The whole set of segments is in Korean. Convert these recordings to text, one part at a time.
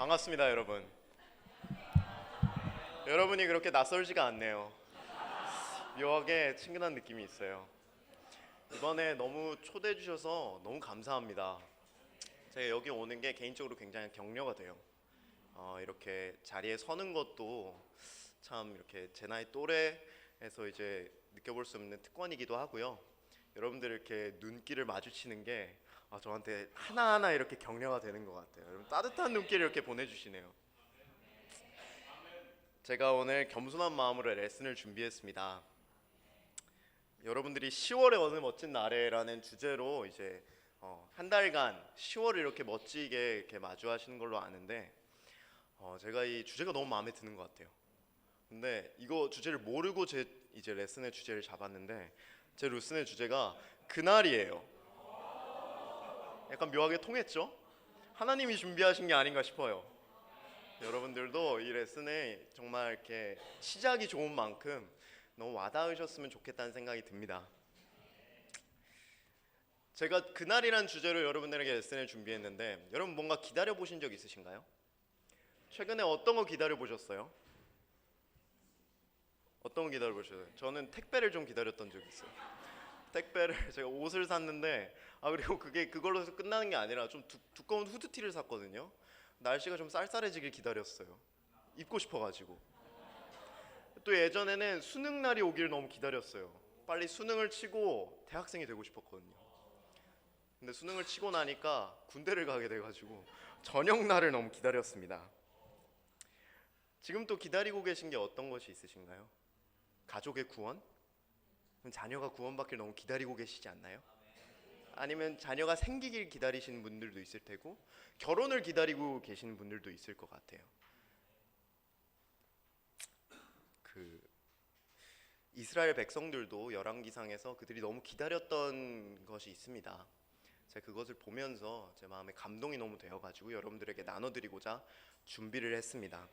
반갑습니다, 여러분. 여러분이 그렇게 낯설지가 않네요. 묘하게 친근한 느낌이 있어요. 이번에 너무 초대해 주셔서 너무 감사합니다. 제가 여기 오는 게 개인적으로 굉장히 격려가 돼요. 이렇게 자리에 서는 것도 참 이렇게 제 나이 또래에서 이제 느껴볼 수 없는 특권이기도 하고요. 여러분들 이렇게 눈길을 마주치는 게 저한테 하나하나 이렇게 격려가 되는 것 같아요. 여러분 따뜻한 눈길을 이렇게 보내주시네요. 제가 오늘 겸손한 마음으로 레슨을 준비했습니다. 여러분들이 10월의 어느 멋진 날에라는 주제로 이제 한 달간 10월을 이렇게 멋지게 이렇게 마주하시는 걸로 아는데 제가 이 주제가 너무 마음에 드는 것 같아요. 근데 이거 주제를 모르고 제 이제 레슨의 주제를 잡았는데 제 레슨의 주제가 그날이에요. 약간 묘하게 통했죠? 하나님이 준비하신 게 아닌가 싶어요. 여러분들도 이 레슨에 정말 이렇게 시작이 좋은 만큼 너무 와닿으셨으면 좋겠다는 생각이 듭니다. 제가 그날이란 주제로 여러분들에게 레슨을 준비했는데 여러분 뭔가 기다려 보신 적 있으신가요? 최근에 어떤 거 기다려 보셨어요? 어떤 거 기다려 보셨어요? 저는 택배를 좀 기다렸던 적이 있어요. 택배를 제가 옷을 샀는데 그리고 그게 그걸로 해서 끝나는 게 아니라 좀 두꺼운 후드티를 샀거든요. 날씨가 좀 쌀쌀해지길 기다렸어요. 입고 싶어가지고. 또 예전에는 수능 날이 오길 너무 기다렸어요. 빨리 수능을 치고 대학생이 되고 싶었거든요. 근데 수능을 치고 나니까 군대를 가게 돼가지고 저녁 날을 너무 기다렸습니다. 지금 또 기다리고 계신 게 어떤 것이 있으신가요? 가족의 구원? 자녀가 구원받길 너무 기다리고 계시지 않나요? 아니면 자녀가 생기길 기다리시는 분들도 있을 테고 결혼을 기다리고 계시는 분들도 있을 것 같아요. 그 이스라엘 백성들도 열왕기상에서 그들이 너무 기다렸던 것이 있습니다. 제가 그것을 보면서 제 마음에 감동이 너무 되어가지고 여러분들에게 나눠드리고자 준비를 했습니다.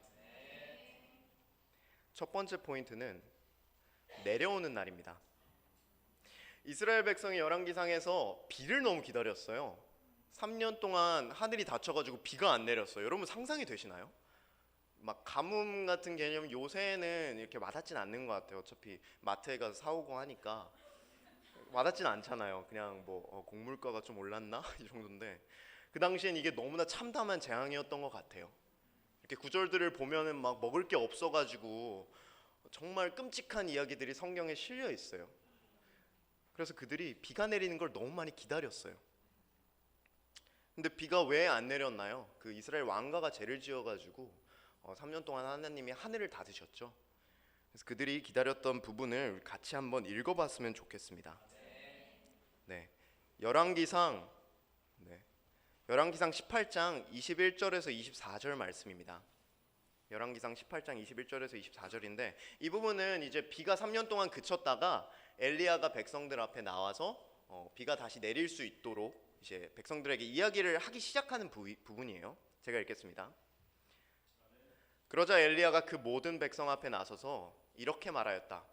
첫 번째 포인트는 내려오는 날입니다. 이스라엘 백성이 열왕기상에서 비를 너무 기다렸어요. 3년 동안 하늘이 닫혀가지고 비가 안 내렸어요. 여러분 상상이 되시나요? 막 가뭄 같은 개념 요새는 이렇게 와닿진 않는 것 같아요. 어차피 마트에 가서 사오고 하니까 와닿진 않잖아요. 그냥 뭐 곡물가가 좀 올랐나 이 정도인데 그 당시엔 이게 너무나 참담한 재앙이었던 것 같아요. 이렇게 구절들을 보면은 막 먹을 게 없어가지고 정말 끔찍한 이야기들이 성경에 실려 있어요. 그래서 그들이 비가 내리는 걸 너무 많이 기다렸어요. 근데 비가 왜 안 내렸나요? 그 이스라엘 왕가가 죄를 지어가지고 3년 동안 하나님이 하늘을 닫으셨죠. 그래서 그들이 기다렸던 부분을 같이 한번 읽어봤으면 좋겠습니다. 네, 열왕기상 네, 열왕기상 18장 21절에서 24절 말씀입니다. 열왕기상 18장 21절에서 24절인데 이 부분은 이제 비가 3년 동안 그쳤다가 엘리야가 백성들 앞에 나와서 비가 다시 내릴 수 있도록 이제 백성들에게 이야기를 하기 시작하는 부분이에요. 제가 읽겠습니다. 그러자 엘리야가 그 모든 백성 앞에 나서서 이렇게 말하였다.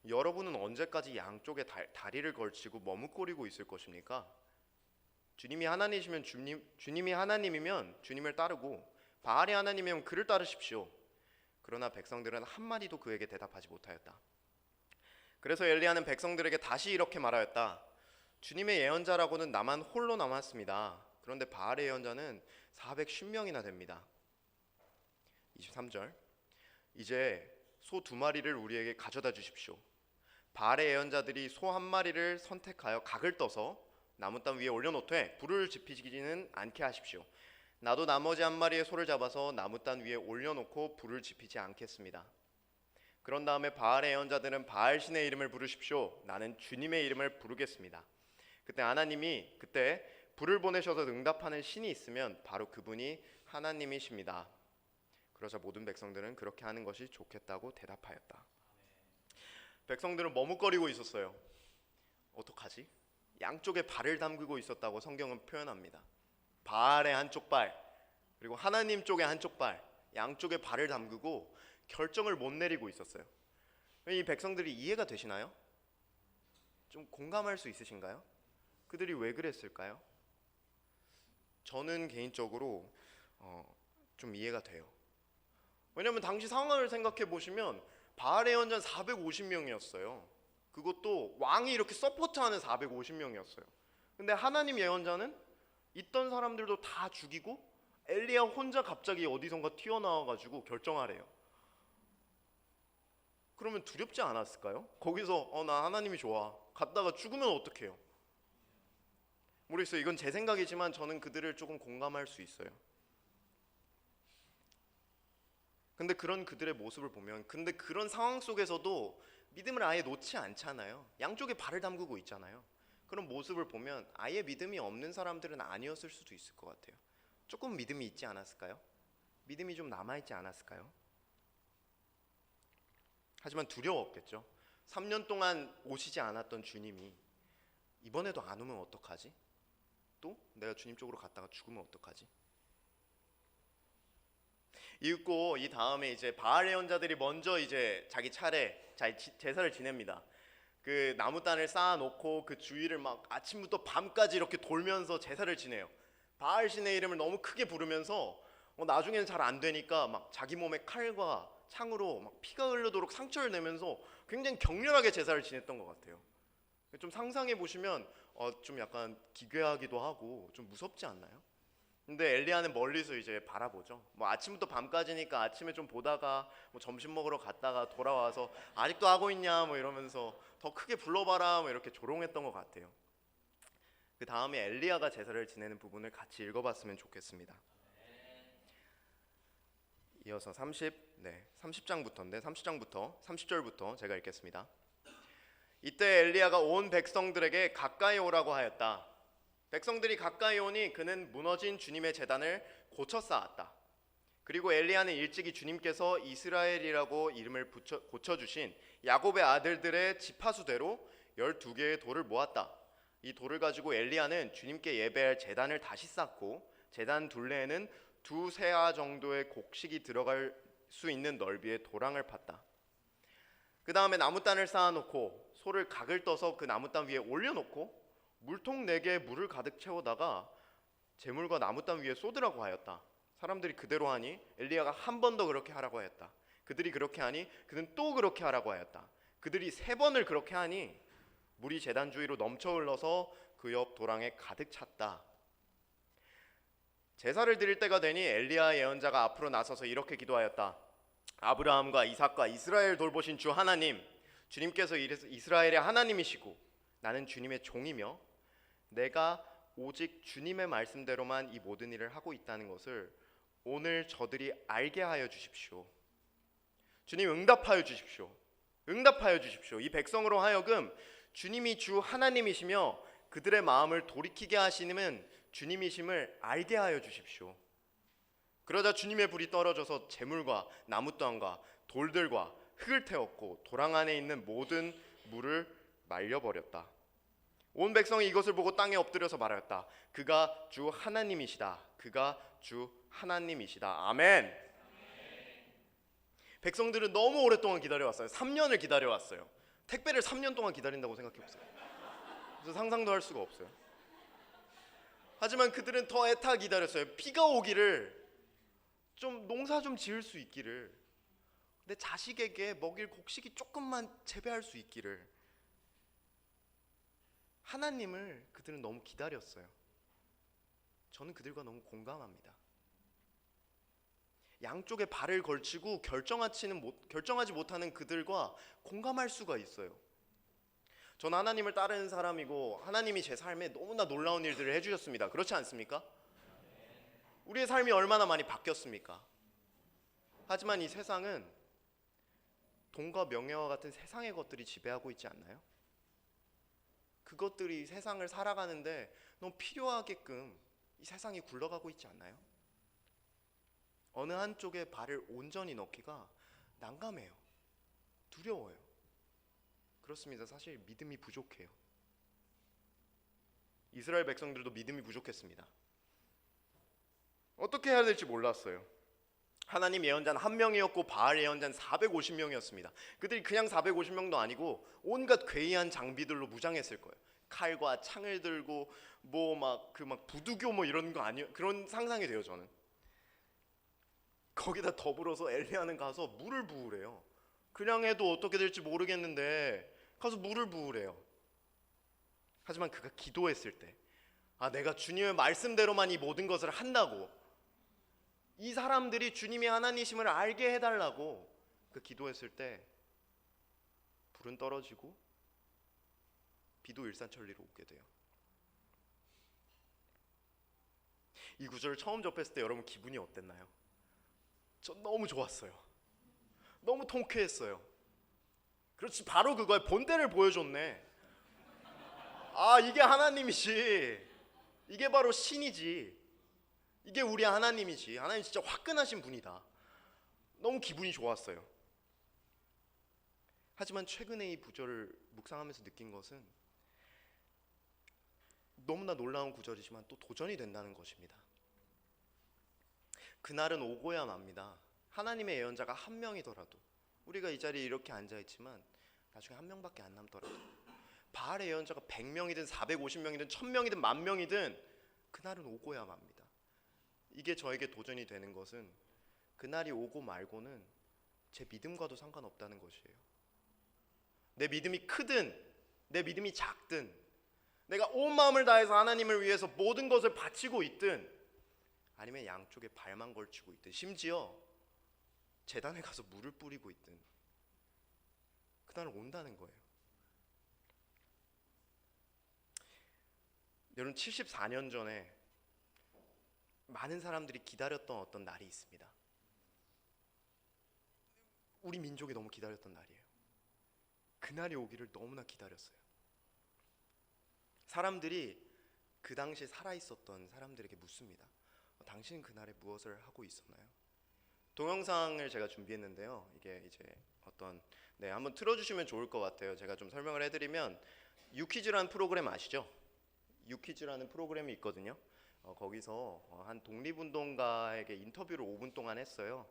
여러분은 언제까지 양쪽에 다리를 걸치고 머뭇거리고 있을 것입니까? 주님이 하나님이시면 주님이 하나님이면 주님을 따르고 바알이 하나님이면 그를 따르십시오. 그러나 백성들은 한마디도 그에게 대답하지 못하였다. 그래서 엘리야는 백성들에게 다시 이렇게 말하였다. 주님의 예언자라고는 나만 홀로 남았습니다. 그런데 바알의 예언자는 410명이나 됩니다. 23절. 이제 소 2마리를 우리에게 가져다 주십시오. 바알의 예언자들이 소 1마리를 선택하여 각을 떠서 나무땅 위에 올려놓되 불을 지피지는 않게 하십시오. 나도 나머지 1마리의 소를 잡아서 나무땅 위에 올려놓고 불을 지피지 않겠습니다. 그런 다음에 바알의 예언자들은 바알 신의 이름을 부르십시오. 나는 주님의 이름을 부르겠습니다. 그때 불을 보내셔서 응답하는 신이 있으면 바로 그분이 하나님이십니다. 그러자 모든 백성들은 그렇게 하는 것이 좋겠다고 대답하였다. 백성들은 머뭇거리고 있었어요. 어떡하지? 양쪽에 발을 담그고 있었다고 성경은 표현합니다. 바알의 한쪽 발 그리고 하나님 쪽의 한쪽 발 양쪽에 발을 담그고 결정을 못 내리고 있었어요. 이 백성들이 이해가 되시나요? 좀 공감할 수 있으신가요? 그들이 왜 그랬을까요? 저는 개인적으로 좀 이해가 돼요. 왜냐하면 당시 상황을 생각해 보시면 바알 예언자 450명이었어요. 그것도 왕이 이렇게 서포트하는 450명이었어요. 근데 하나님 예언자는 있던 사람들도 다 죽이고 엘리야 혼자 갑자기 어디선가 튀어나와가지고 결정하래요. 그러면 두렵지 않았을까요? 거기서 나 하나님이 좋아 갔다가 죽으면 어떡해요? 모르겠어요. 이건 제 생각이지만 저는 그들을 조금 공감할 수 있어요. 근데 그런 그들의 모습을 보면, 근데 그런 상황 속에서도 믿음을 아예 놓지 않잖아요. 양쪽에 발을 담그고 있잖아요. 그런 모습을 보면 아예 믿음이 없는 사람들은 아니었을 수도 있을 것 같아요. 조금 믿음이 있지 않았을까요? 믿음이 좀 남아있지 않았을까요? 하지만 두려웠겠죠. 3년 동안 오시지 않았던 주님이 이번에도 안 오면 어떡하지? 또 내가 주님 쪽으로 갔다가 죽으면 어떡하지? 읽고 이 다음에 이제 바알 예언자들이 먼저 이제 자기 차례 제사를 지냅니다. 그 나무단을 쌓아놓고 그 주위를 막 아침부터 밤까지 이렇게 돌면서 제사를 지내요. 바알 신의 이름을 너무 크게 부르면서 나중에는 잘 안 되니까 막 자기 몸에 칼과 창으로 막 피가 흐르도록 상처를 내면서 굉장히 격렬하게 제사를 지냈던 것 같아요. 좀 상상해 보시면 좀 약간 기괴하기도 하고 좀 무섭지 않나요? 근데 엘리야는 멀리서 이제 바라보죠. 뭐 아침부터 밤까지니까 아침에 좀 보다가 뭐 점심 먹으러 갔다가 돌아와서 아직도 하고 있냐 뭐 이러면서 더 크게 불러봐라 뭐 이렇게 조롱했던 것 같아요. 그 다음에 엘리야가 제사를 지내는 부분을 같이 읽어봤으면 좋겠습니다. 이어서 30장부터인데 30장부터 30절부터 제가 읽겠습니다. 이때 엘리야가 온 백성들에게 가까이 오라고 하였다. 백성들이 가까이 오니 그는 무너진 주님의 제단을 고쳐 쌓았다. 그리고 엘리야는 일찍이 주님께서 이스라엘이라고 이름을 고쳐주신 야곱의 아들들의 지파수대로 12개의 돌을 모았다. 이 돌을 가지고 엘리야는 주님께 예배할 제단을 다시 쌓고 제단 둘레에는 2세아 정도의 곡식이 들어갈 수 있는 넓이의 도랑을 팠다. 그 다음에 나무단을 쌓아놓고 소를 각을 떠서 그 나무단 위에 올려놓고 물통 4개에 물을 가득 채우다가 재물과 나무단 위에 쏟으라고 하였다. 사람들이 그대로 하니 엘리야가 한 번 더 그렇게 하라고 하였다. 그들이 그렇게 하니 그는 또 그렇게 하라고 하였다. 그들이 3번을 그렇게 하니 물이 제단 주위로 넘쳐 흘러서 그 옆 도랑에 가득 찼다. 제사를 드릴 때가 되니 엘리야 예언자가 앞으로 나서서 이렇게 기도하였다. 아브라함과 이삭과 이스라엘 돌보신 주 하나님, 주님께서 이스라엘의 하나님이시고 나는 주님의 종이며 내가 오직 주님의 말씀대로만 이 모든 일을 하고 있다는 것을 오늘 저들이 알게 하여 주십시오. 주님 응답하여 주십시오. 응답하여 주십시오. 이 백성으로 하여금 주님이 주 하나님이시며 그들의 마음을 돌이키게 하시는 주님이심을 알게 하여 주십시오. 그러자 주님의 불이 떨어져서 재물과 나무단과 돌들과 흙을 태웠고 도랑 안에 있는 모든 물을 말려버렸다. 온 백성이 이것을 보고 땅에 엎드려서 말하였다. 그가 주 하나님이시다. 그가 주 하나님이시다. 아멘. 백성들은 너무 오랫동안 기다려왔어요. 3년을 기다려왔어요. 택배를 3년 동안 기다린다고 생각해보세요. 그래서 상상도 할 수가 없어요. 하지만 그들은 더 애타 기다렸어요. 비가 오기를, 좀 농사 좀 지을 수 있기를, 내 자식에게 먹일 곡식이 조금만 재배할 수 있기를. 하나님을 그들은 너무 기다렸어요. 저는 그들과 너무 공감합니다. 양쪽에 발을 걸치고 결정하지 못하는 그들과 공감할 수가 있어요. 저는 하나님을 따르는 사람이고 하나님이 제 삶에 너무나 놀라운 일들을 해주셨습니다. 그렇지 않습니까? 우리의 삶이 얼마나 많이 바뀌었습니까? 하지만 이 세상은 돈과 명예와 같은 세상의 것들이 지배하고 있지 않나요? 그것들이 세상을 살아가는데 너무 필요하게끔 이 세상이 굴러가고 있지 않나요? 어느 한쪽에 발을 온전히 넣기가 난감해요. 두려워요. 그렇습니다. 사실 믿음이 부족해요. 이스라엘 백성들도 믿음이 부족했습니다. 어떻게 해야 될지 몰랐어요. 하나님 예언자는 1명이었고 바알 예언자는 450명이었습니다. 그들이 그냥 450명도 아니고 온갖 괴이한 장비들로 무장했을 거예요. 칼과 창을 들고 뭐 막 부두교 뭐 이런 거 아니요. 그런 상상이 돼요, 저는. 거기다 더불어서 엘리야는 가서 물을 부으래요. 그냥 해도 어떻게 될지 모르겠는데 가서 물을 부으래요. 하지만 그가 기도했을 때, 내가 주님의 말씀대로만 이 모든 것을 한다고, 이 사람들이 주님이 하나님이심을 알게 해달라고 그 기도했을 때 불은 떨어지고 비도 일산천리로 오게 돼요. 이 구절을 처음 접했을 때 여러분 기분이 어땠나요? 전 너무 좋았어요. 너무 통쾌했어요. 그렇지, 바로 그거야. 본때를 보여줬네. 이게 하나님이지. 이게 바로 신이지. 이게 우리 하나님이지. 하나님 진짜 화끈하신 분이다. 너무 기분이 좋았어요. 하지만 최근에 이 구절을 묵상하면서 느낀 것은 너무나 놀라운 구절이지만 또 도전이 된다는 것입니다. 그날은 오고야 맙니다. 하나님의 예언자가 한 명이더라도, 우리가 이 자리에 이렇게 앉아있지만 나중에 한 명밖에 안 남더라도, 바알의 예언자가 100명이든 450명이든 1000명이든 10,000명이든 그날은 오고야 맙니다. 이게 저에게 도전이 되는 것은 그날이 오고 말고는 제 믿음과도 상관없다는 것이에요. 내 믿음이 크든 내 믿음이 작든, 내가 온 마음을 다해서 하나님을 위해서 모든 것을 바치고 있든, 아니면 양쪽에 발만 걸치고 있든, 심지어 제단에 가서 물을 뿌리고 있든, 그날은 온다는 거예요. 여러분, 74년 전에 많은 사람들이 기다렸던 어떤 날이 있습니다. 우리 민족이 너무 기다렸던 날이에요. 그날이 오기를 너무나 기다렸어요. 사람들이 그 당시 살아있었던 사람들에게 묻습니다. 당신은 그날에 무엇을 하고 있었나요? 동영상을 제가 준비했는데요. 이게 이제 한번 틀어주시면 좋을 것 같아요. 제가 좀 설명을 해드리면, 유퀴즈라는 프로그램 아시죠? 유퀴즈라는 프로그램이 있거든요. 거기서 한 독립운동가에게 인터뷰를 5분 동안 했어요.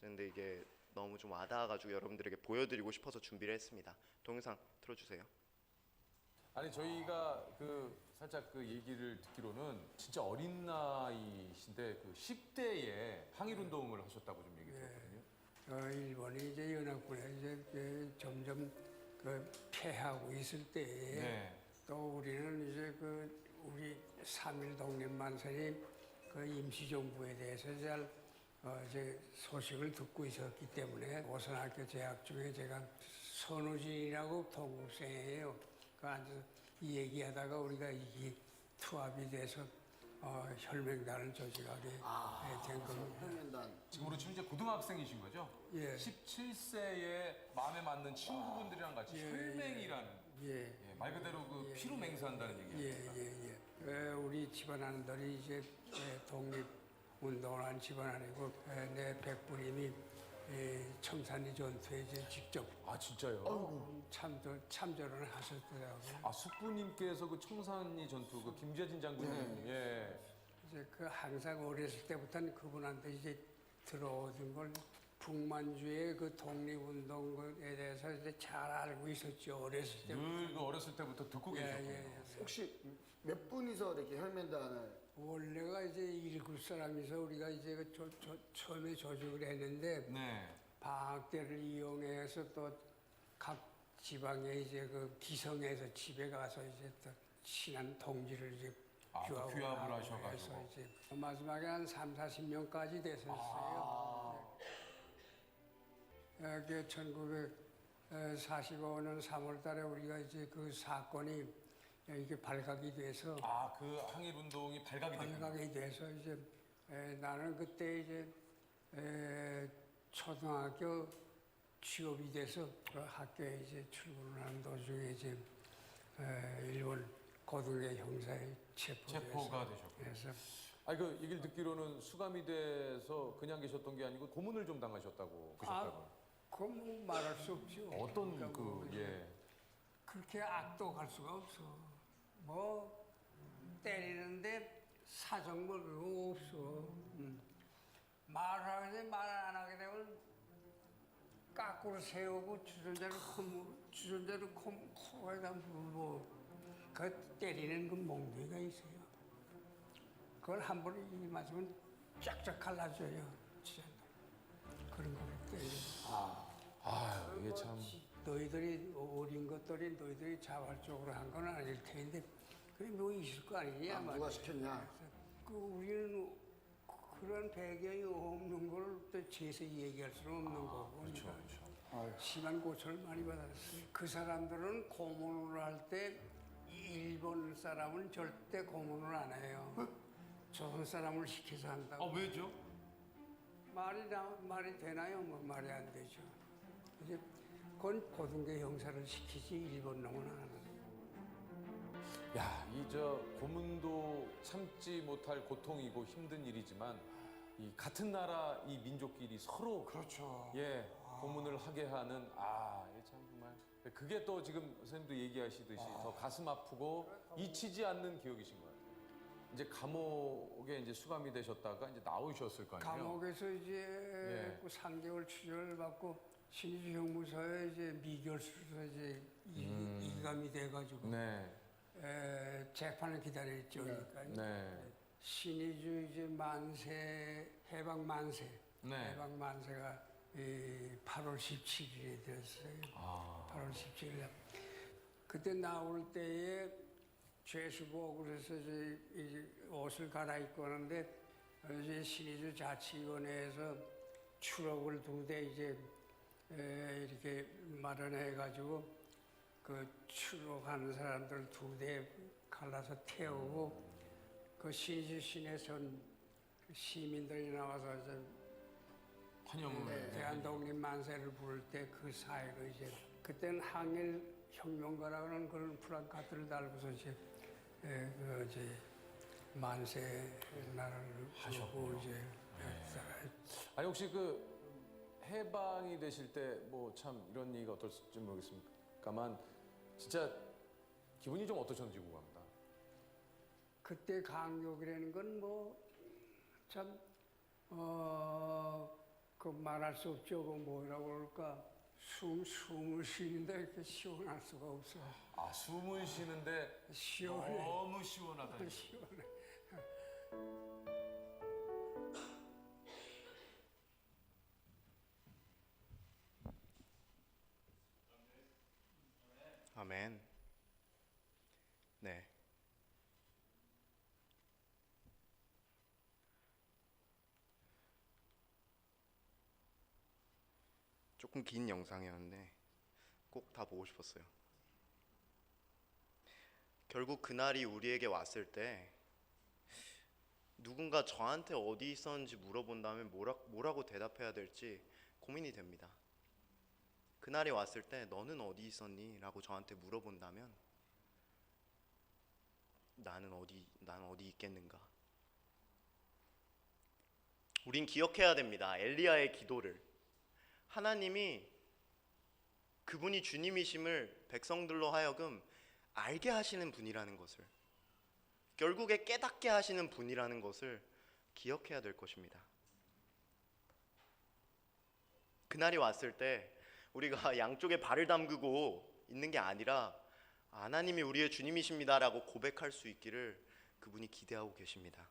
그런데 이게 너무 좀 와닿아가지고 여러분들에게 보여드리고 싶어서 준비를 했습니다. 동영상 틀어주세요. 아니, 저희가 살짝 얘기를 듣기로는 진짜 어린 나이신데 10대에 항일운동을 하셨다고 좀 얘기 들었거든요. 일본이 이제 연합군에 이제 점점 패하고 있을 때에 또 우리는 이제 우리 3.1 독립만세리 임시정부에 대해서 잘 이제 소식을 듣고 있었기 때문에 오선학교 재학 중에 제가 선우진이라고 동급생이에요. 그 앉아서 이 얘기하다가 우리가 이 투합이 돼서 혈맹단을 조직하게 된 겁니다. 혈맹단. 지금으로 치면 이제 고등학생이신 거죠? 예. 17세에 마음에 맞는 친구분들이랑 같이 혈맹이라는, 말 그대로 피로 맹세한다는 얘기입니다. 우리 집안안들이 이제 독립운동을 한 집안 아니고 내 백부님이 청산리 전투에 이제 직접 진짜요? 참전을 하셨더라고요. 숙부님께서 청산리 전투 김재진 장군님, 이제 항상 어렸을 때부터는 그분한테 이제 들어오던 걸 북만주의 독립운동에 대해서 이제 잘 알고 있었죠. 어렸을 때부터. 늘 어렸을 때부터 듣고 계셨군요. 혹시 몇 분이서 이렇게 혈맹단을? 원래가 이제 7 사람이서 우리가 이제 처음에 조직을 했는데 방학 때를 이용해서 또 각 지방에 이제 기성에서 집에 가서 이제 또 친한 동지를 이제 규합을 하셔가지고 해서 이제 마지막에 한 30-40명까지 됐었어요. 1945년 3월달에 우리가 이제 그 사건이 이게 발각이 돼서 그 항일운동이 발각이 돼서 이제 나는 그때 이제 초등학교 취업이 돼서 그 학교에 이제 출근을 하는 도중에 이제 일본 고등의 형사에 체포가 되셨고. 그래서 얘기를 듣기로는 수감이 돼서 그냥 계셨던 게 아니고 고문을 좀 당하셨다고 그러셨다고. 그건 뭐 말할 수 없죠. 어떤 그러니까 그렇게 악독할 수가 없어. 뭐 때리는데 사정 모르고 없어. 말하는데 말 안 하게 되면 까꾸로 세우고 주전자를 코에다 물고 때리는 그 몽둥이가 있어요. 그걸 한 번에 이 맞으면 쫙쫙 갈라져요. 그런 거를 때려. 아, 이게 참. 너희들이 어린 것들이 너희들이 자발적으로 한 건 아닐 텐데 그게 뭐 있을 거 아니냐. 누가 시켰냐? 그 우리는 그런 배경이 없는 걸 또 제세히 얘기할 수는 없는 거고. 그렇죠. 심한 고초를 많이 받았어요. 그 사람들은 고문을 할 때 일본 사람은 절대 고문을 안 해요. 조선 사람을 시켜서 한다고. 왜죠? 말이 되나요? 뭐 말이 안 되죠. 이제 그건 고등계 형사를 시키지 일본 놈은 안 하는. 야, 이 저 고문도 참지 못할 고통이고 힘든 일이지만 이 같은 나라 이 민족끼리 서로 그렇죠. 예 고문을 하게 하는 이게 참 정말 그게 또 지금 선생님도 얘기하시듯이 더 가슴 아프고 잊히지 않는 기억이신 거예요. 이제 감옥에 이제 수감이 되셨다가 이제 나오셨을 거 아니에요. 감옥에서 이제 그 3개월 추적을 받고 신의주 형무소에 이제 미결수로 이제 이감이 돼가지고 재판을 기다렸죠. 그러니까 신의주 이제 만세 해방 만세가 8월 17일에 되었어요. 8월 17일 날 그때 나올 때에 죄수복 그래서 이제 옷을 갈아입고 하는데 이제 신의주 자치위원회에서 추록을 2대 이제 이렇게 마련해가지고 그 추록하는 사람들 2대 갈라서 태우고 그 신의주 시내선 시민들이 나와서 이제 환영을 대한독립 만세를 부를 때 그 사이로 이제 그때는 항일 혁명가라는 그런 플래카드를 달고서 이제 그 이제 만세 날을 하셨고 이제 아니 혹시 그 해방이 되실 때 뭐 참 이런 얘기가 어떨지 모르겠습니다만 진짜 기분이 좀 어떠셨는지 궁금합니다. 그때 강력이라는 건 뭐 참 그 말할 수 없죠. 그 뭐라고 그럴까 숨을 쉬는데 이렇게 시원할 수가 없어. 숨을 쉬는데 시원해. 너무 시원하다. 시원해. 아멘. 네. 조금 긴 영상이었는데 꼭 다 보고 싶었어요. 결국 그날이 우리에게 왔을 때 누군가 저한테 어디 있었는지 물어본다면 뭐라고 대답해야 될지 고민이 됩니다. 그날이 왔을 때 너는 어디 있었니? 라고 저한테 물어본다면 나는 어디 있겠는가? 우린 기억해야 됩니다. 엘리야의 기도를. 하나님이 그분이 주님이심을 백성들로 하여금 알게 하시는 분이라는 것을, 결국에 깨닫게 하시는 분이라는 것을 기억해야 될 것입니다. 그날이 왔을 때 우리가 양쪽에 발을 담그고 있는 게 아니라 하나님이 우리의 주님이십니다라고 고백할 수 있기를 그분이 기대하고 계십니다.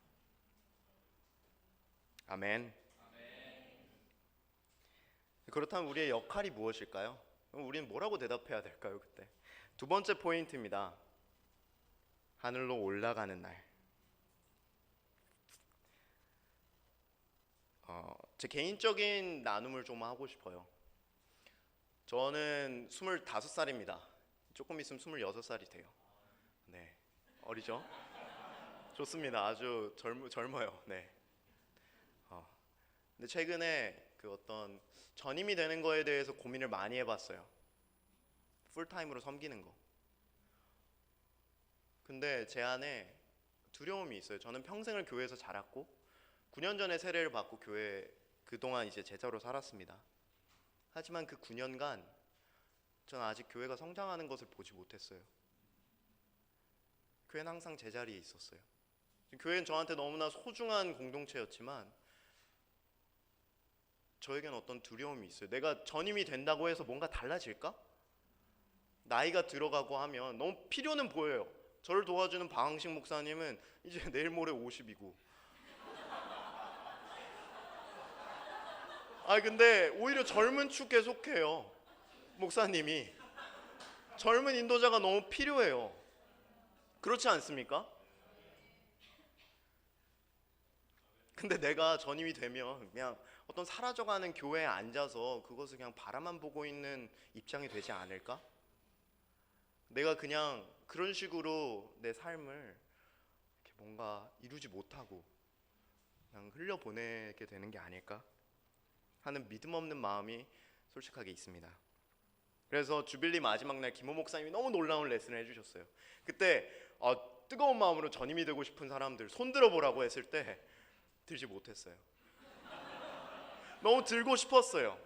아멘. 그렇다면 우리의 역할이 무엇일까요? 우리는 뭐라고 대답해야 될까요? 그때 두 번째 포인트입니다. 하늘로 올라가는 날. 제 개인적인 나눔을 좀 하고 싶어요. 저는 25살입니다. 조금 있으면 26살이 돼요. 네, 어리죠? 좋습니다. 아주 젊어요. 네. 근데 최근에 그 어떤 전임이 되는 거에 대해서 고민을 많이 해봤어요. 풀타임으로 섬기는 거. 근데 제 안에 두려움이 있어요. 저는 평생을 교회에서 자랐고 9년 전에 세례를 받고 교회 그동안 이제 제자로 살았습니다. 하지만 그 9년간 저는 아직 교회가 성장하는 것을 보지 못했어요. 교회는 항상 제자리에 있었어요. 교회는 저한테 너무나 소중한 공동체였지만 저에게는 어떤 두려움이 있어요. 내가 전임이 된다고 해서 뭔가 달라질까? 나이가 들어가고 하면 너무 필요는 보여요. 저를 도와주는 방항식 목사님은 이제 내일 모레 50이고 근데 오히려 젊은 축 계속해요. 목사님이 젊은 인도자가 너무 필요해요. 그렇지 않습니까? 근데 내가 전임이 되면 그냥 어떤 사라져가는 교회에 앉아서 그것을 그냥 바라만 보고 있는 입장이 되지 않을까? 내가 그냥 그런 식으로 내 삶을 이렇게 뭔가 이루지 못하고 그냥 흘려보내게 되는 게 아닐까 하는 믿음 없는 마음이 솔직하게 있습니다. 그래서 주빌리 마지막 날 김호 목사님이 너무 놀라운 레슨을 해주셨어요. 그때 뜨거운 마음으로 전임이 되고 싶은 사람들 손 들어보라고 했을 때 들지 못했어요. 너무 들고 싶었어요.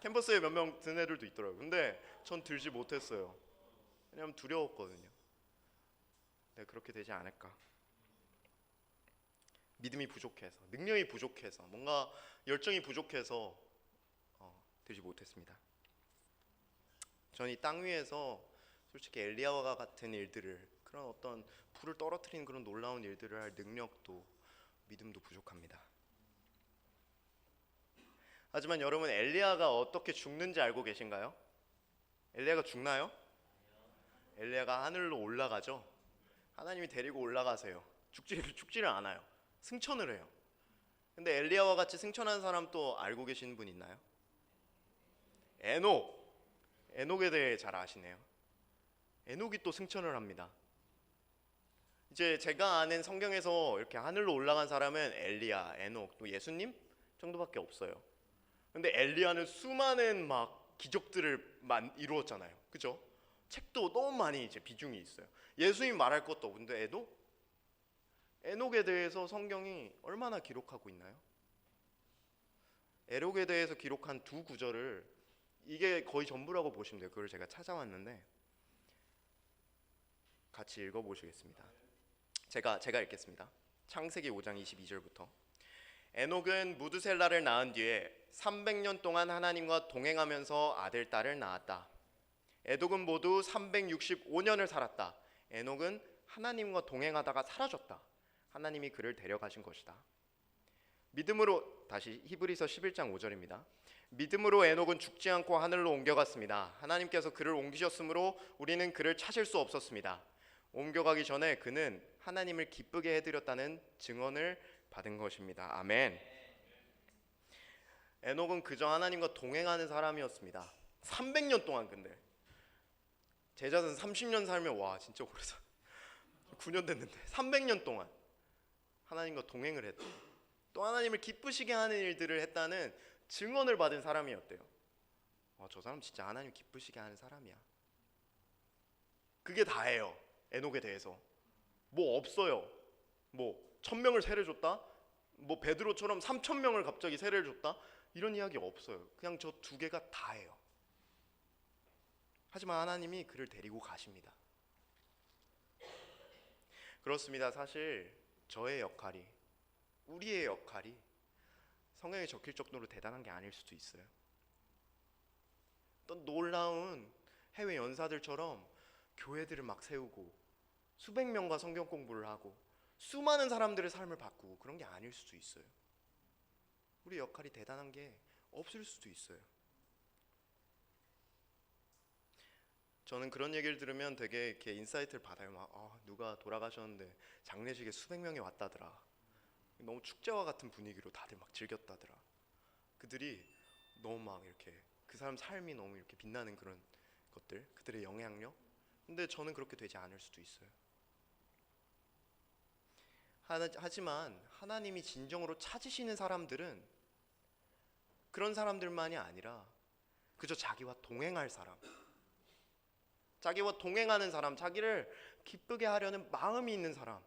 캠퍼스에 몇 명 든 애들도 있더라고요. 근데 전 들지 못했어요. 왜냐하면 두려웠거든요. 네, 그렇게 되지 않을까. 믿음이 부족해서, 능력이 부족해서, 뭔가 열정이 부족해서 들지 못했습니다. 전 이 땅 위에서 솔직히 엘리야와 같은 일들을, 그런 어떤 불을 떨어뜨리는 그런 놀라운 일들을 할 능력도 믿음도 부족합니다. 하지만 여러분, 엘리야가 어떻게 죽는지 알고 계신가요? 엘리야가 죽나요? 엘리야가 하늘로 올라가죠. 하나님이 데리고 올라가세요. 죽지를 않아요. 승천을 해요. 근데 엘리야와 같이 승천한 사람 또 알고 계시는 분 있나요? 에녹에 대해 잘 아시네요. 에녹이 또 승천을 합니다. 이제 제가 아는 성경에서 이렇게 하늘로 올라간 사람은 엘리야, 에녹, 또 예수님 정도밖에 없어요. 근데 엘리야는 수많은 막 기적들을 이루었잖아요. 그죠? 책도 너무 많이 이제 비중이 있어요. 예수님 말할 것도 없고. 근데 에녹에 대해서 성경이 얼마나 기록하고 있나요? 에녹에 대해서 기록한 두 구절을, 이게 거의 전부라고 보시면 돼요. 그걸 제가 찾아왔는데 같이 읽어보시겠습니다. 제가 읽겠습니다. 창세기 5장 22절부터. 에녹은 무드셀라를 낳은 뒤에 300년 동안 하나님과 동행하면서 아들, 딸을 낳았다. 에녹은 모두 365년을 살았다. 에녹은 하나님과 동행하다가 사라졌다. 하나님이 그를 데려가신 것이다. 믿음으로, 다시 히브리서 11장 5절입니다. 믿음으로 에녹은 죽지 않고 하늘로 옮겨갔습니다. 하나님께서 그를 옮기셨으므로 우리는 그를 찾을 수 없었습니다. 옮겨가기 전에 그는 하나님을 기쁘게 해드렸다는 증언을 받은 것입니다. 아멘. 에녹은 그저 하나님과 동행하는 사람이었습니다. 300년 동안. 근데 제자는 30년 살면 와 진짜 오래 살. 9년 됐는데 300년 동안 하나님과 동행을 했대. 또 하나님을 기쁘시게 하는 일들을 했다는 증언을 받은 사람이었대요. 저 사람 진짜 하나님 기쁘시게 하는 사람이야. 그게 다예요. 에녹에 대해서 뭐 없어요. 뭐 1000명을 세례줬다, 뭐 베드로처럼 3000명을 갑자기 세례를 줬다, 이런 이야기 없어요. 그냥 저 두 개가 다예요. 하지만 하나님이 그를 데리고 가십니다. 그렇습니다. 사실 저의 역할이, 우리의 역할이 성경에 적힐 정도로 대단한 게 아닐 수도 있어요. 어떤 놀라운 해외 연사들처럼 교회들을 막 세우고 수백 명과 성경 공부를 하고 수많은 사람들의 삶을 바꾸고 그런 게 아닐 수도 있어요. 우리 역할이 대단한 게 없을 수도 있어요. 저는 그런 얘기를 들으면 되게 이렇게 인사이트를 받아요. 막 누가 돌아가셨는데 장례식에 수백 명이 왔다더라. 너무 축제와 같은 분위기로 다들 막 즐겼다더라. 그들이 너무 막 이렇게 그 사람 삶이 너무 이렇게 빛나는 그런 것들, 그들의 영향력. 근데 저는 그렇게 되지 않을 수도 있어요. 하지만 하나님이 진정으로 찾으시는 사람들은 그런 사람들만이 아니라 그저 자기와 동행할 사람, 자기와 동행하는 사람, 자기를 기쁘게 하려는 마음이 있는 사람,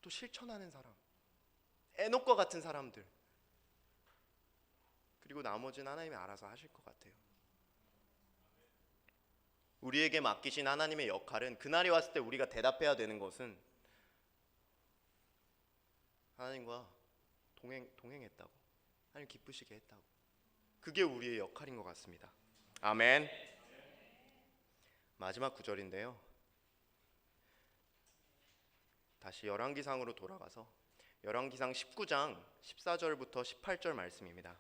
또 실천하는 사람, 에녹과 같은 사람들, 그리고 나머지는 하나님이 알아서 하실 것 같아요. 우리에게 맡기신 하나님의 역할은, 그날이 왔을 때 우리가 대답해야 되는 것은 하나님과 동행했다고, 하나님 기쁘시게 했다고. 그게 우리의 역할인 것 같습니다. 아멘. 마지막 구절인데요. 다시 열왕기상으로 돌아가서 열왕기상 19장 14절부터 18절 말씀입니다.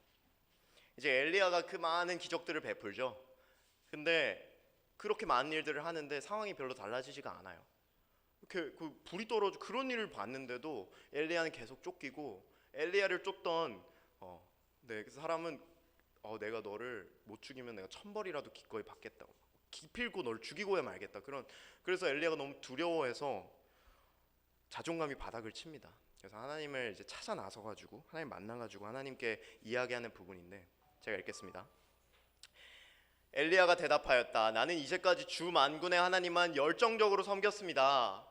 이제 엘리야가 그 많은 기적들을 베풀죠. 근데 그렇게 많은 일들을 하는데 상황이 별로 달라지지가 않아요. 이렇게 그 불이 떨어져 그런 일을 봤는데도 엘리야는 계속 쫓기고, 엘리야를 쫓던 그 사람은 내가 너를 못 죽이면 내가 천벌이라도 기꺼이 받겠다고, 기필코 너를 죽이고야 말겠다. 그래서 엘리야가 너무 두려워해서 자존감이 바닥을 칩니다. 그래서 하나님을 이제 찾아 나서 가지고 하나님 만나 가지고 하나님께 이야기하는 부분인데, 제가 읽겠습니다. 엘리야가 대답하였다. 나는 이제까지 주 만군의 하나님만 열정적으로 섬겼습니다.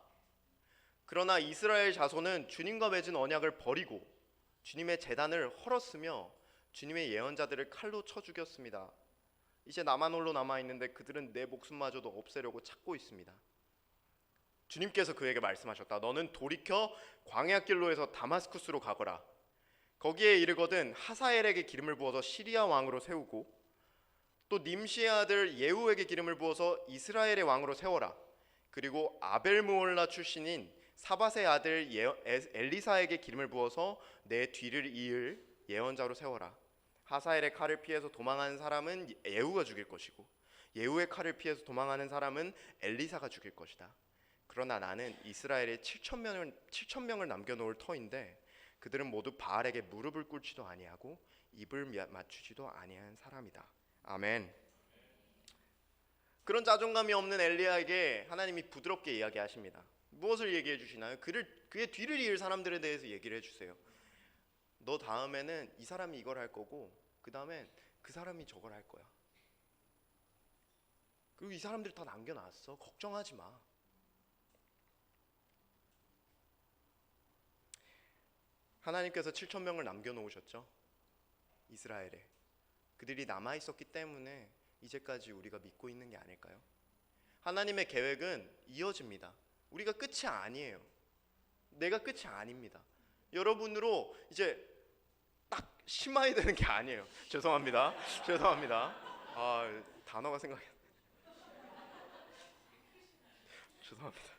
그러나 이스라엘 자손은 주님과 맺은 언약을 버리고 주님의 제단을 헐었으며 주님의 예언자들을 칼로 쳐 죽였습니다. 이제 나만 홀로 남아 있는데 그들은 내 목숨마저도 없애려고 찾고 있습니다. 주님께서 그에게 말씀하셨다. 너는 돌이켜 광야 길로에서 다마스쿠스로 가거라. 거기에 이르거든 하사엘에게 기름을 부어서 시리아 왕으로 세우고 또 님시의 아들 예후에게 기름을 부어서 이스라엘의 왕으로 세워라. 그리고 아벨무올라 출신인 사밧의 아들 엘리사에게 기름을 부어서 내 뒤를 이을 예언자로 세워라. 하사엘의 칼을 피해서 도망하는 사람은 예후가 죽일 것이고 예후의 칼을 피해서 도망하는 사람은 엘리사가 죽일 것이다. 그러나 나는 이스라엘에 7천 명을 남겨놓을 터인데 그들은 모두 바알에게 무릎을 꿇지도 아니하고 입을 맞추지도 아니한 사람이다. 아멘. 그런 자존감이 없는 엘리야에게 하나님이 부드럽게 이야기하십니다. 무엇을 얘기해 주시나요? 그의 뒤를 이을 사람들에 대해서 얘기를 해주세요. 너 다음에는 이 사람이 이걸 할 거고 그 다음엔 그 사람이 저걸 할 거야. 그리고 이 사람들 다 남겨놨어. 걱정하지 마. 하나님께서 7천 명을 남겨놓으셨죠. 이스라엘에. 그들이 남아있었기 때문에 이제까지 우리가 믿고 있는 게 아닐까요? 하나님의 계획은 이어집니다. 우리가 끝이 아니에요. 내가 끝이 아닙니다. 여러분으로 이제 딱 심화해야 되는 게 아니에요. 죄송합니다. 단어가 생각이 죄송합니다.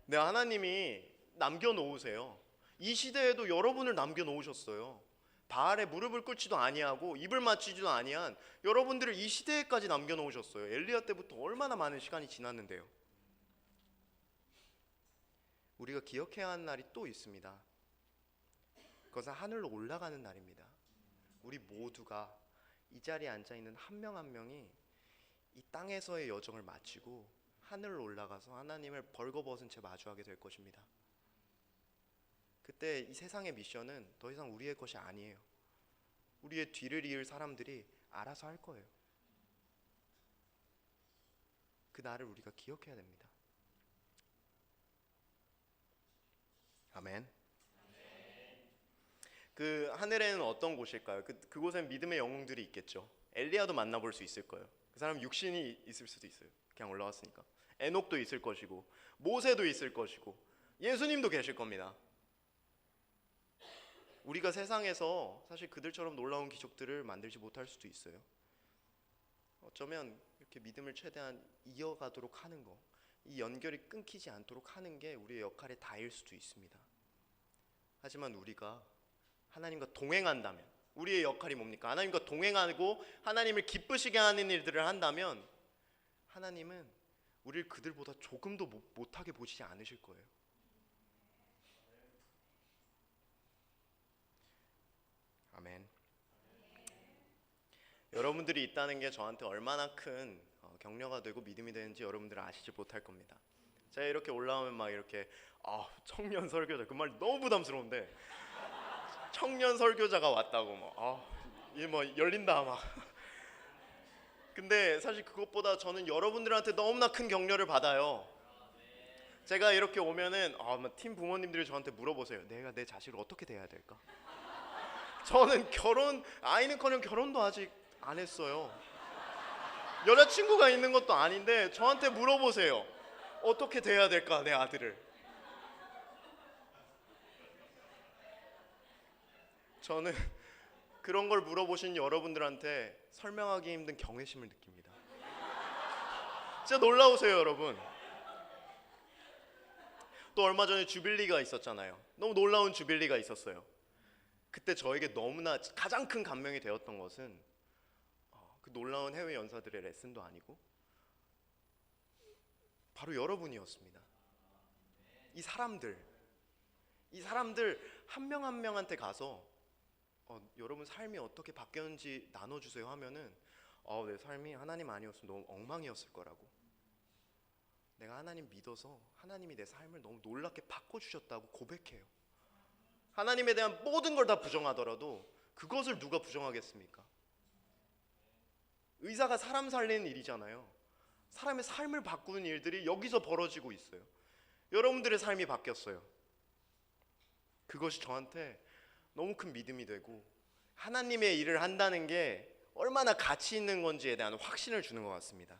네, 하나님이 남겨놓으세요. 이 시대에도 여러분을 남겨놓으셨어요. 바알에 무릎을 꿇지도 아니하고 입을 맞추지도 아니한 여러분들을 이 시대에까지 남겨놓으셨어요. 엘리야 때부터 얼마나 많은 시간이 지났는데요. 우리가 기억해야 하는 날이 또 있습니다. 그것은 하늘로 올라가는 날입니다. 우리 모두가 이 자리에 앉아있는 한 명 한 명이 이 땅에서의 여정을 마치고 하늘로 올라가서 하나님을 벌거벗은 채 마주하게 될 것입니다. 그때 이 세상의 미션은 더 이상 우리의 것이 아니에요. 우리의 뒤를 이을 사람들이 알아서 할 거예요. 그 날을 우리가 기억해야 됩니다. 아멘. 그 하늘에는 어떤 곳일까요? 그곳엔 믿음의 영웅들이 있겠죠. 엘리야도 만나볼 수 있을 거예요. 그 사람 육신이 있을 수도 있어요. 그냥 올라왔으니까. 에녹도 있을 것이고 모세도 있을 것이고 예수님도 계실 겁니다. 우리가 세상에서 사실 그들처럼 놀라운 기적들을 만들지 못할 수도 있어요. 어쩌면 이렇게 믿음을 최대한 이어가도록 하는 거, 이 연결이 끊기지 않도록 하는 게 우리의 역할의 다일 수도 있습니다. 하지만 우리가 하나님과 동행한다면, 우리의 역할이 뭡니까? 하나님과 동행하고 하나님을 기쁘시게 하는 일들을 한다면 하나님은 우리를 그들보다 조금도 못하게 보시지 않으실 거예요. 아멘. 여러분들이 있다는 게 저한테 얼마나 큰 격려가 되고 믿음이 되는지 여러분들은 아시지 못할 겁니다. 제가 이렇게 올라오면 막 이렇게 청년 설교자, 그 말 너무 부담스러운데 청년 설교자가 왔다고 뭐 열린다 막. 근데 사실 그것보다 저는 여러분들한테 너무나 큰 격려를 받아요. 제가 이렇게 오면은 팀 부모님들이 저한테 물어보세요. 내가 내 자식을 어떻게 대해야 될까? 저는 아이는커녕 결혼도 아직 안 했어요. 여자친구가 있는 것도 아닌데 저한테 물어보세요. 어떻게 대해야 될까 내 아들을. 저는 그런 걸 물어보신 여러분들한테 설명하기 힘든 경외심을 느낍니다. 진짜 놀라우세요 여러분. 또 얼마 전에 주빌리가 있었잖아요. 너무 놀라운 주빌리가 있었어요. 그때 저에게 너무나 가장 큰 감명이 되었던 것은 그 놀라운 해외 연사들의 레슨도 아니고 바로 여러분이었습니다. 이 사람들 한 명 한 명한테 가서 여러분 삶이 어떻게 바뀌었는지 나눠주세요 하면은 내 삶이 하나님 아니었으면 너무 엉망이었을 거라고, 내가 하나님 믿어서 하나님이 내 삶을 너무 놀랍게 바꿔주셨다고 고백해요. 하나님에 대한 모든 걸 다 부정하더라도 그것을 누가 부정하겠습니까? 의사가 사람 살리는 일이잖아요. 사람의 삶을 바꾸는 일들이 여기서 벌어지고 있어요. 여러분들의 삶이 바뀌었어요. 그것이 저한테 너무 큰 믿음이 되고 하나님의 일을 한다는 게 얼마나 가치 있는 건지에 대한 확신을 주는 것 같습니다.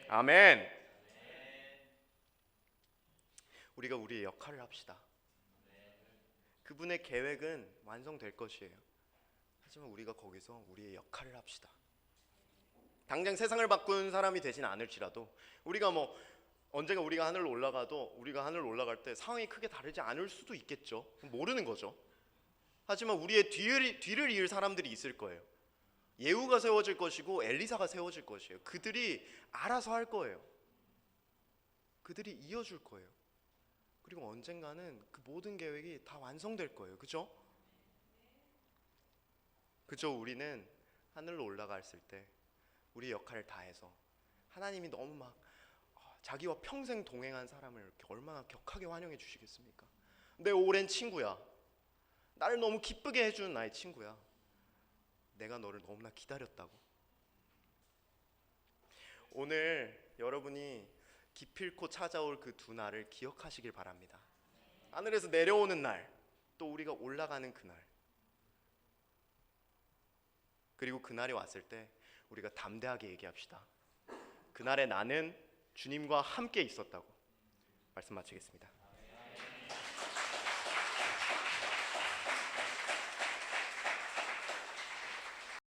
아멘. 우리가 우리의 역할을 합시다. 그분의 계획은 완성될 것이에요. 하지만 우리가 거기서 우리의 역할을 합시다. 당장 세상을 바꾼 사람이 되진 않을지라도 우리가 언젠가 우리가 하늘로 올라가도 우리가 하늘로 올라갈 때 상황이 크게 다르지 않을 수도 있겠죠. 모르는 거죠. 하지만 우리의 뒤를 이을 사람들이 있을 거예요. 예후가 세워질 것이고 엘리사가 세워질 것이에요. 그들이 알아서 할 거예요. 그들이 이어줄 거예요. 그리고 언젠가는 그 모든 계획이 다 완성될 거예요. 그죠? 우리는 하늘로 올라갔을 때 우리 역할을 다해서 하나님이 너무 막 자기와 평생 동행한 사람을 이렇게 얼마나 격하게 환영해 주시겠습니까? 내 오랜 친구야, 나를 너무 기쁘게 해주는 나의 친구야, 내가 너를 너무나 기다렸다고. 오늘 여러분이 기필코 찾아올 그 두 날을 기억하시길 바랍니다. 하늘에서 내려오는 날, 또 우리가 올라가는 그날. 그리고 그날이 왔을 때 우리가 담대하게 얘기합시다. 그날에 나는 주님과 함께 있었다고. 말씀 마치겠습니다.